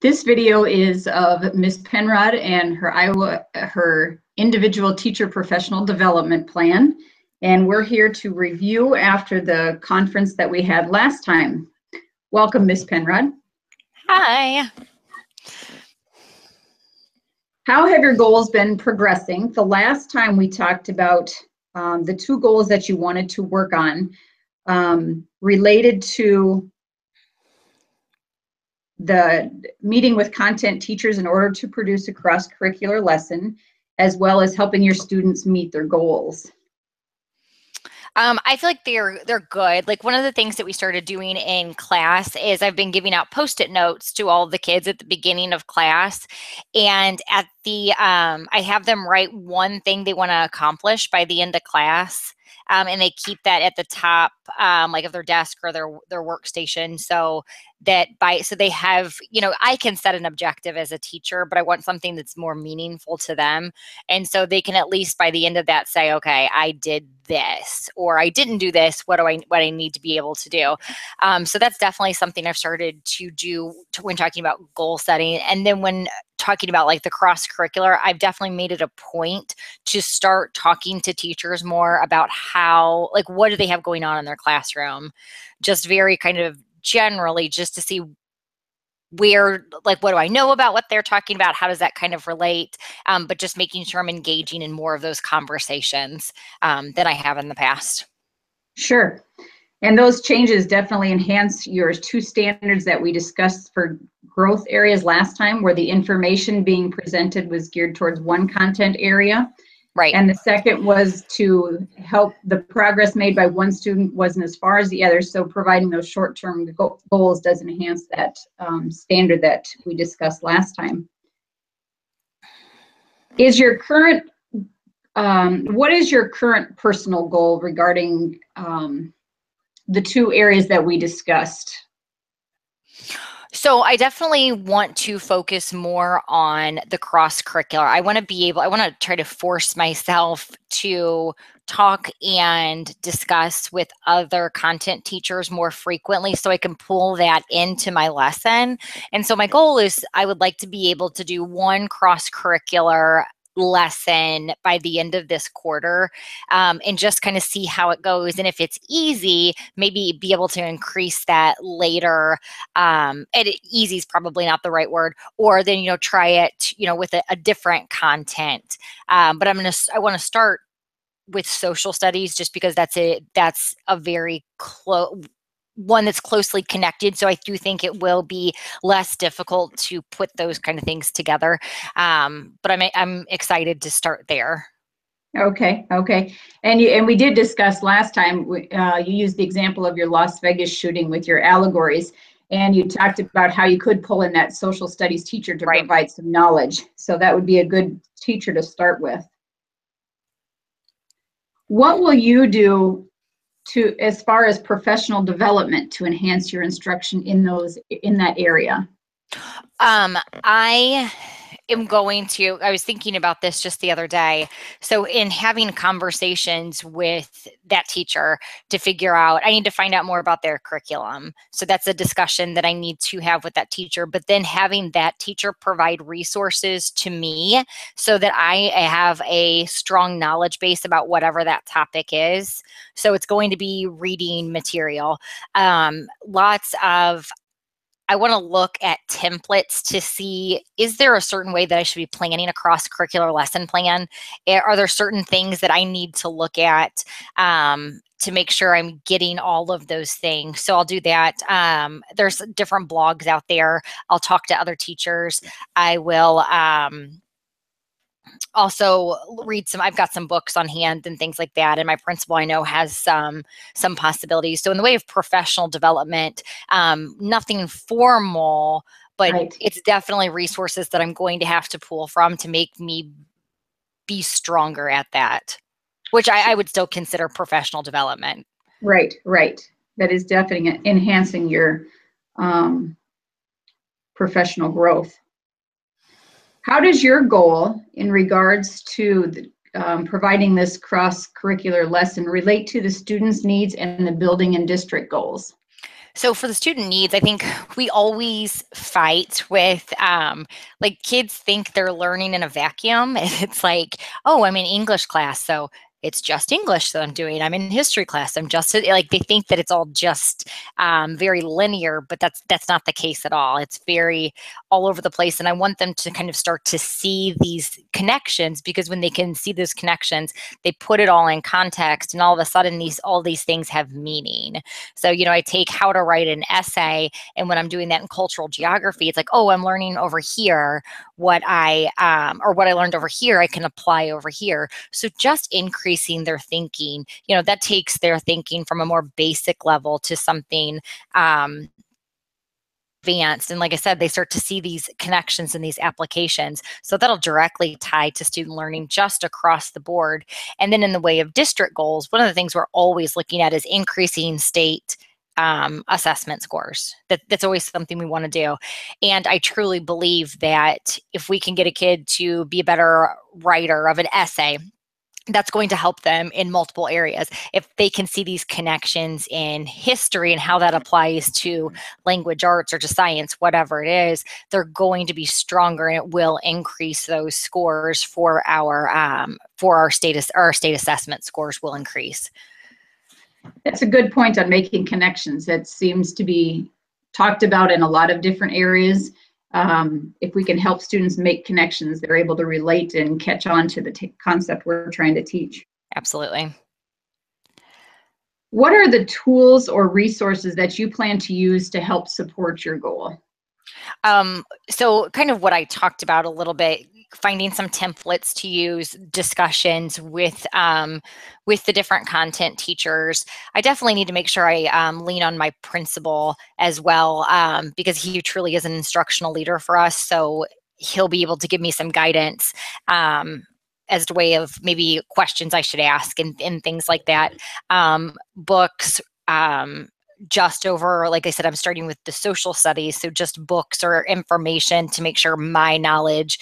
This video is of Ms. Penrod and her individual teacher professional development plan. And we're here to review after the conference that we had last time. Welcome, Ms. Penrod. Hi. How have your goals been progressing? The last time we talked about the two goals that you wanted to work on related to the meeting with content teachers in order to produce a cross-curricular lesson, as well as helping your students meet their goals. I feel like they're good. Like, one of the things that we started doing in class is I've been giving out Post-it notes to all the kids at the beginning of class, and at the I have them write one thing they want to accomplish by the end of class. And they keep that at the top, like of their desk or their workstation, so they have, I can set an objective as a teacher, but I want something that's more meaningful to them. And so they can at least by the end of that say, okay, I did this, or I didn't do this. What I need to be able to do. So that's definitely something I've started to do when talking about goal setting. And then when talking about like the cross-curricular, I've definitely made it a point to start talking to teachers more about how, like, what do they have going on in their classroom? Just very kind of generally, just to see where, like, what do I know about what they're talking about? How does that kind of relate? But just making sure I'm engaging in more of those conversations than I have in the past. Sure. And those changes definitely enhance your two standards that we discussed for growth areas last time, where the information being presented was geared towards one content area. Right. And the second was to help the progress made by one student wasn't as far as the other. So providing those short-term goals does enhance that standard that we discussed last time. Is your current, what is your current personal goal regarding the two areas that we discussed? So I definitely want to focus more on the cross-curricular. I want to try to force myself to talk and discuss with other content teachers more frequently so I can pull that into my lesson. And so my goal is I would like to be able to do one cross-curricular lesson by the end of this quarter, and just kind of see how it goes. And if it's easy, maybe be able to increase that later. And easy is probably not the right word, or then, try it, with a different content. But I want to start with social studies just because that's a very one that's closely connected. So I do think it will be less difficult to put those kind of things together. But I'm excited to start there. Okay. And we did discuss last time, you used the example of your Las Vegas shooting with your allegories, and you talked about how you could pull in that social studies teacher to provide some knowledge. So that would be a good teacher to start with. What will you do as far as professional development to enhance your instruction in that area? I was thinking about this just the other day. So in having conversations with that teacher to figure out, I need to find out more about their curriculum. So that's a discussion that I need to have with that teacher, but then having that teacher provide resources to me so that I have a strong knowledge base about whatever that topic is. So it's going to be reading material. I want to look at templates to see, is there a certain way that I should be planning a cross-curricular lesson plan? Are there certain things that I need to look at to make sure I'm getting all of those things? So I'll do that. There's different blogs out there. I'll talk to other teachers. I will also read I've got some books on hand and things like that. And my principal, I know, has some possibilities. So in the way of professional development, nothing formal, but It's definitely resources that I'm going to have to pull from to make me be stronger at that, which I would still consider professional development. Right. That is definitely enhancing your professional growth. How does your goal in regards to providing this cross-curricular lesson relate to the students' needs and the building and district goals? So for the student needs, I think we always fight with, like kids think they're learning in a vacuum. And it's like, oh, I'm in English class, so it's just English that I'm doing. I'm in history class. I'm just like, they think that it's all just very linear, but that's not the case at all. It's very all over the place. And I want them to kind of start to see these connections, because when they can see those connections, they put it all in context, and all of a sudden all these things have meaning. So, I take how to write an essay, and when I'm doing that in cultural geography, it's like, oh, I'm learning over here what I learned over here, I can apply over here. So just increasing their thinking, that takes their thinking from a more basic level to something advanced. And like I said, they start to see these connections and these applications. So that'll directly tie to student learning just across the board. And then in the way of district goals, one of the things we're always looking at is increasing state assessment scores. That's always something we want to do. And I truly believe that if we can get a kid to be a better writer of an essay, that's going to help them in multiple areas. If they can see these connections in history and how that applies to language arts or to science, whatever it is, they're going to be stronger, and it will increase those scores for our state assessment scores will increase. That's a good point on making connections. That seems to be talked about in a lot of different areas. If we can help students make connections, they're able to relate and catch on to the concept we're trying to teach. Absolutely. What are the tools or resources that you plan to use to help support your goal? So kind of what I talked about a little bit, finding some templates to use, discussions with the different content teachers. I definitely need to make sure I lean on my principal as well, because he truly is an instructional leader for us. So he'll be able to give me some guidance as to way of maybe questions I should ask and things like that. Books, just over, like I said, I'm starting with the social studies, so just books or information to make sure my knowledge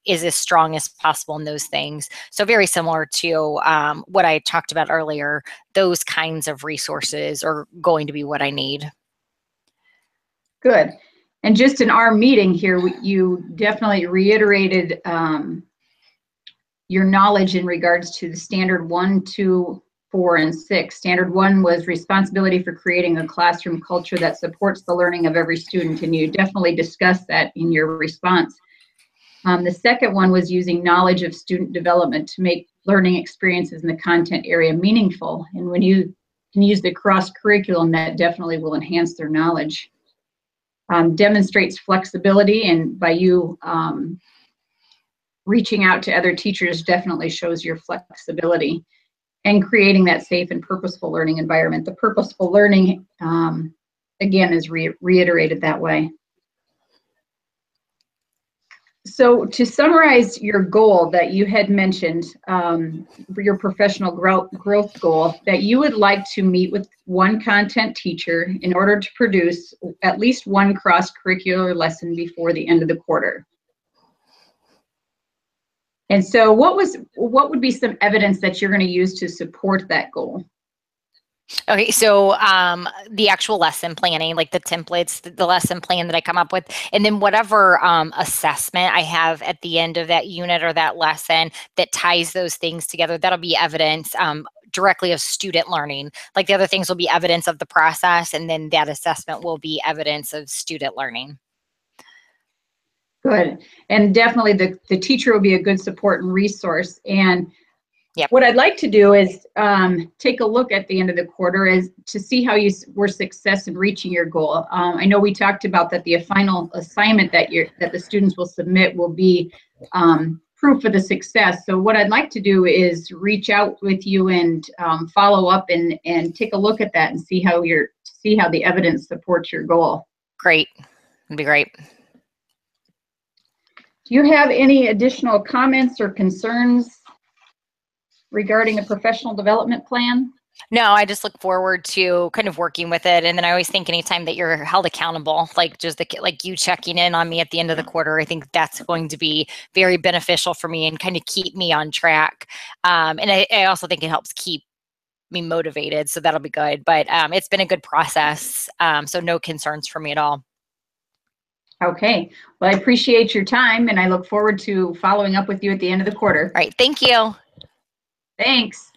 is as strong as possible in those things. So very similar to what I talked about earlier, those kinds of resources are going to be what I need. Good. And just in our meeting here, you definitely reiterated your knowledge in regards to the standard 1, 2, 4, and 6. Standard 1 was responsibility for creating a classroom culture that supports the learning of every student, and you definitely discussed that in your response. The second one was using knowledge of student development to make learning experiences in the content area meaningful. And when you can use the cross-curriculum, that definitely will enhance their knowledge. Demonstrates flexibility, and by you reaching out to other teachers definitely shows your flexibility. And creating that safe and purposeful learning environment. The purposeful learning, again, is reiterated that way. So to summarize your goal that you had mentioned, your professional growth goal, that you would like to meet with one content teacher in order to produce at least one cross-curricular lesson before the end of the quarter. And so what would be some evidence that you're going to use to support that goal? Okay, so the actual lesson planning, like the templates, the lesson plan that I come up with, and then whatever assessment I have at the end of that unit or that lesson that ties those things together, that'll be evidence directly of student learning. Like the other things will be evidence of the process, and then that assessment will be evidence of student learning. Good. And definitely the teacher will be a good support and resource. And yep. What I'd like to do is take a look at the end of the quarter is to see how you were success in reaching your goal. I know we talked about that the final assignment that the students will submit will be proof of the success. So what I'd like to do is reach out with you and follow up and take a look at that and see how the evidence supports your goal. Great. It'd be great. Do you have any additional comments or concerns regarding a professional development plan? No, I just look forward to kind of working with it. And then I always think anytime that you're held accountable, like just like you checking in on me at the end of the quarter, I think that's going to be very beneficial for me and kind of keep me on track. And I also think it helps keep me motivated. So that'll be good. But it's been a good process. So no concerns for me at all. Okay. Well, I appreciate your time, and I look forward to following up with you at the end of the quarter. All right. Thank you. Thanks.